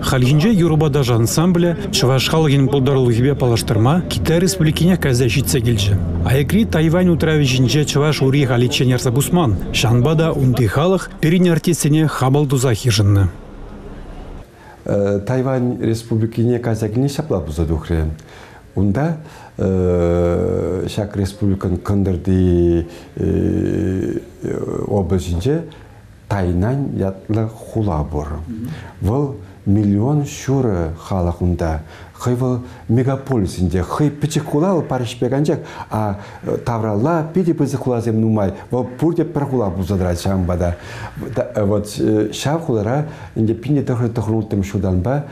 Халинже Юрубадажа ансамбле Чуваш халгин полдарулыгибе палаштырма Китай республикине каза житсе келжі. Аякри Тайвань утравичинже Чуваш ури халичен ярса бусман. Шанбада унты халық перин артисене хабалдуза хижынны. Тайвань республикине каза келне шапла буза духре. Унда шак республикан кандырды облачинже Тайнань ятлы хула бор. Вол миллион шуры халахунда. Хай вол мегаполисинде. Хай пичи хулал париш беганжак, а таврала пиди пизи хулазем нумай. Вол пурде пархула бузадрать шамбада. Вот шав хулара инде пинде тохрунутым шуданба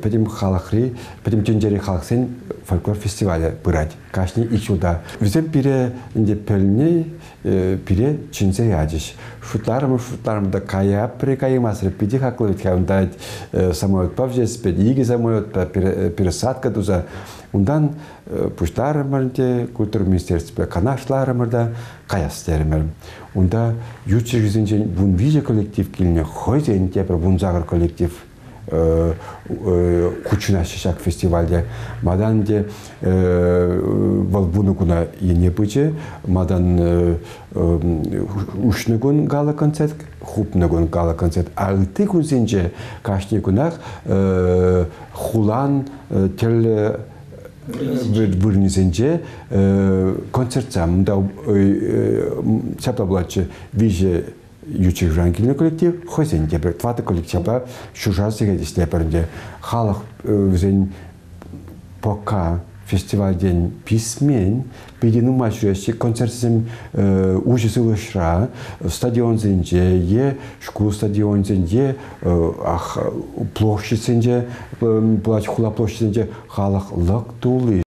пидим халахри, пидим дженджери халахсен фольклор фестиваля бырать. Кашни и чуда. Визем пире инде пельней пире чинзе ядиш. Шутларым да кая прикаимасры пиди хаклывит хаундать самолет павжес, педиги самолет пересадка туза. Ундан пуштарымырде культура министерства канашларымырда каястермер. Унда ючер жүзінжен бун виже коллектив келіне хойзен тепер бун загыр коллектив кучуна шишак фестивалде. Мадан де валбуны куна ене бычы, мадан ушны кун гала концерт, хупны кун гала концерт. Алты кунсенже кашни кунах хулан тел вырнизенже концертса мында чаплаблачы виже ючик ранкильный коллектив, хозяин теперь тваты коллектива шужасыга истеперде халық өзен пока фестиваль день письмен бедину мачурящий концертсем ужасы лышра стадион зенже е школ стадион зенже площадь зенже плач хула площадь зенже халық лак тулы.